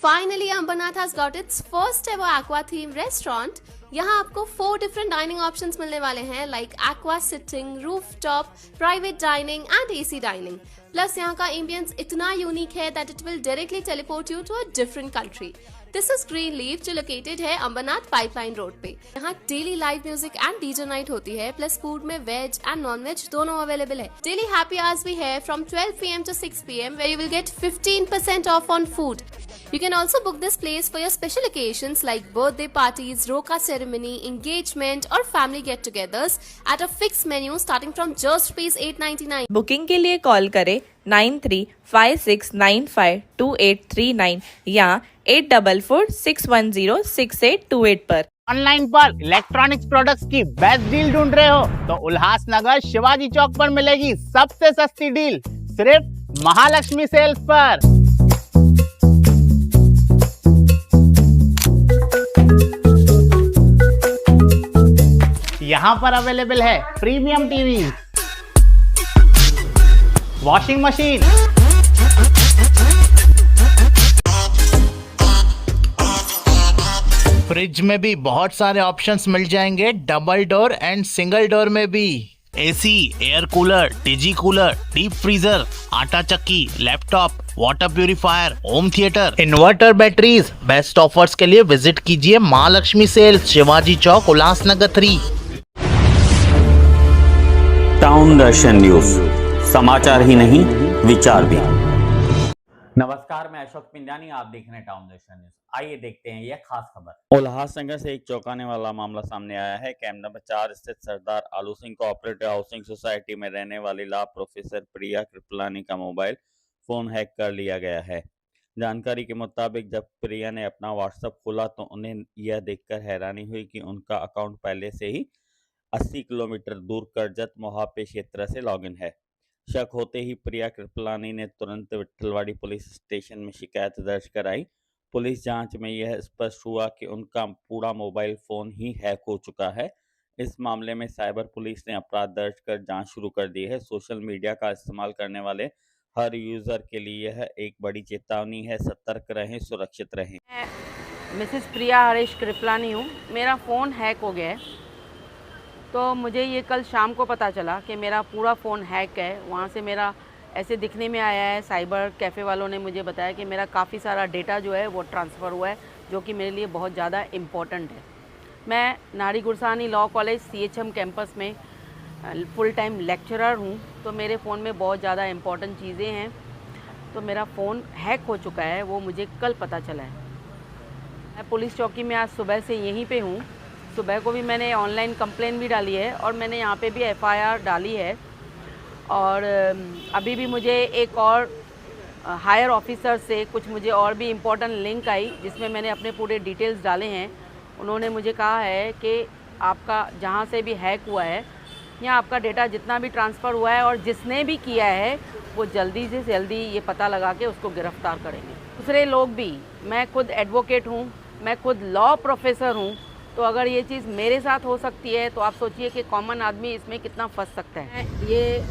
Finally, Ambernath has got its first ever aqua themed restaurant. यहाँ आपको 4 different dining options मिलने वाले हैं like aqua sitting, rooftop, private dining and AC dining. Plus यहाँ का ambience इतना unique है that it will directly teleport you to a different country. This is Greenleaf जो located है अंबरनाथ पाइपलाइन रोड पे। यहाँ daily live music and DJ night होती है, प्लस फूड में वेज एंड नॉन वेज दोनों अवेलेबल है। डेली हैप्पी आवर्स भी है from 12 PM to 6 PM where you will get 15% off on food. You can also book this place for your special occasions like birthday parties, roka ceremony, engagement or family get-togethers at a fixed menu starting from just rupees 899. Booking के लिए call करें 9356952839 या 8446106828 पर। Online पर electronics products की best deal ढूंढ रहे हो तो उल्लासनगर शिवाजी चौक पर मिलेगी सबसे सस्ती डील सिर्फ महालक्ष्मी सेल्स पर। यहाँ पर अवेलेबल है premium TV, washing machine, fridge में भी बहुत सारे ऑप्शंस मिल जाएंगे, double door and single door में भी। AC, air cooler, TG cooler, deep freezer, आटा चक्की, laptop, water purifier, home theatre, inverter, batteries. Best offers के लिए विजिट कीजिए महालक्ष्मी सेल्स, शिवाजी चौक, उल्लासनगर 3। टाउन दर्शन न्यूज, समाचार ही नहीं विचार भी। नमस्कार, मैं अशोक पिंजानी, आप देख रहे हैं टाउन दर्शन न्यूज। आइए देखते हैं यह खास खबर। उल्लासनगर से एक चौंकाने वाला मामला सामने आया है। कैंप नंबर 4 स्थित सरदार आलू सिंह कोऑपरेटिव हाउसिंग सोसाइटी में रहने वाली लॉ प्रोफेसर प्रिया कृपलानी का मोबाइल फोन हैक कर लिया गया है। जानकारी के मुताबिक जब प्रिया ने अपना व्हाट्सएप खोला तो उन्हें यह देखकर हैरानी हुई कि उनका अकाउंट पहले से ही 80 किलोमीटर दूर करजत मोहापे क्षेत्र से लॉगिन है। शक होते ही प्रिया कृपलानी ने तुरंत विट्ठलवाड़ी पुलिस स्टेशन में शिकायत दर्ज कराई। पुलिस जांच में यह स्पष्ट हुआ कि उनका पूरा मोबाइल फोन ही हैक हो चुका है। इस मामले में साइबर पुलिस ने अपराध दर्ज कर जांच शुरू कर दी है। सोशल मीडिया का इस्तेमाल करने वाले हर यूजर के लिए यह एक बड़ी चेतावनी है। सतर्क रहें, सुरक्षित रहें। मैं मिसेस प्रिया हरीश कृपलानी हूँ। मेरा फ़ोन हैक हो गया है, तो मुझे ये कल शाम को पता चला कि मेरा पूरा फ़ोन हैक है। वहाँ से मेरा ऐसे दिखने में आया है, साइबर कैफ़े वालों ने मुझे बताया कि मेरा काफ़ी सारा डेटा जो है वो ट्रांसफ़र हुआ है, जो कि मेरे लिए बहुत ज़्यादा इम्पोर्टेंट है। मैं नारी गुरसानी लॉ कॉलेज CHM कैंपस में फुल टाइम लेक्चरर हूँ, तो मेरे फ़ोन में बहुत ज़्यादा इम्पोर्टेंट चीज़ें हैं। तो मेरा फ़ोन हैक हो चुका है, वो मुझे कल पता चला है। मैं पुलिस चौकी में आज सुबह से यहीं पे हूँ। सुबह को भी मैंने ऑनलाइन कंप्लेन भी डाली है और मैंने यहाँ पे भी FIR डाली है। और अभी भी मुझे एक और हायर ऑफिसर से कुछ मुझे और भी इम्पोर्टेंट लिंक आई, जिसमें मैंने अपने पूरे डिटेल्स डाले हैं। उन्होंने मुझे कहा है कि आपका जहाँ से भी हैक हुआ है या आपका डेटा जितना भी ट्रांसफ़र हुआ है और जिसने भी किया है वो जल्दी से जल्दी ये पता लगा के उसको गिरफ़्तार करेंगे। दूसरे लोग भी, मैं खुद एडवोकेट हूँ, मैं खुद लॉ प्रोफेसर हूँ, तो अगर ये चीज़ मेरे साथ हो सकती है तो आप सोचिए कि कॉमन आदमी इसमें कितना फंस सकता है। ये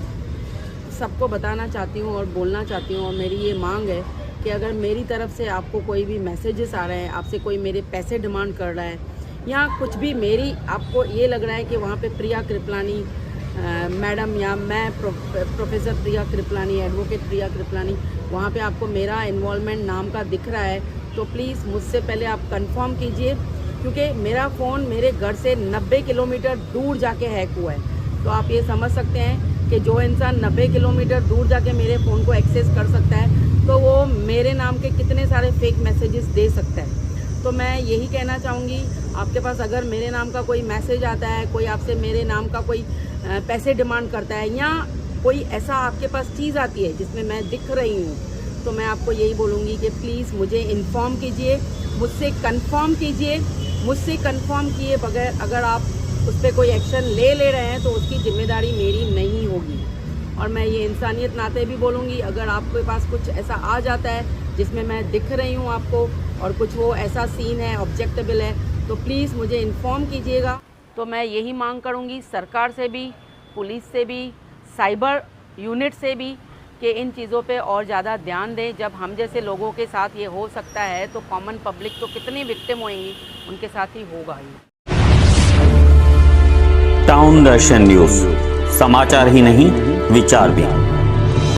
सबको बताना चाहती हूँ और बोलना चाहती हूँ, और मेरी ये मांग है कि अगर मेरी तरफ से आपको कोई भी मैसेजेस आ रहे हैं, आपसे कोई मेरे पैसे डिमांड कर रहा है या कुछ भी मेरी आपको ये लग रहा है कि वहाँ पे प्रिया कृपलानी मैडम या मैं प्रोफेसर प्रिया कृपलानी, एडवोकेट प्रिया कृपलानी, वहाँ पे आपको मेरा इन्वॉल्वमेंट नाम का दिख रहा है, तो प्लीज़ मुझसे पहले आप कंफर्म कीजिए, क्योंकि मेरा फ़ोन मेरे घर से 90 किलोमीटर दूर जाके हैक हुआ है। तो आप ये समझ सकते हैं कि जो इंसान 90 किलोमीटर दूर जाके मेरे फ़ोन को एक्सेस कर सकता है, तो वो मेरे नाम के कितने सारे फेक मैसेजेस दे सकता है। तो मैं यही कहना चाहूँगी, आपके पास अगर मेरे नाम का कोई मैसेज आता है, कोई आपसे मेरे नाम का कोई पैसे डिमांड करता है या कोई ऐसा आपके पास चीज़ आती है जिसमें मैं दिख रही हूँ, तो मैं आपको यही बोलूँगी कि प्लीज़ मुझे इन्फॉर्म कीजिए, मुझसे कंफर्म कीजिए। मुझसे कंफर्म किए बगैर अगर आप उस पर कोई एक्शन ले रहे हैं तो उसकी जिम्मेदारी मेरी नहीं होगी। और मैं ये इंसानियत नाते भी बोलूँगी, अगर आपके पास कुछ ऐसा आ जाता है जिसमें मैं दिख रही हूँ आपको और कुछ वो ऐसा सीन है ऑब्जेक्टेबल है, तो प्लीज़ मुझे इन्फॉर्म कीजिएगा। तो मैं यही मांग करूँगी सरकार से भी, पुलिस से भी, साइबर यूनिट से भी, कि इन चीज़ों पे और ज़्यादा ध्यान दें। जब हम जैसे लोगों के साथ ये हो सकता है तो कॉमन पब्लिक तो कितनी विक्टिम होंगी, उनके साथ ही होगा ही। टाउन दर्शन न्यूज, समाचार ही नहीं विचार भी।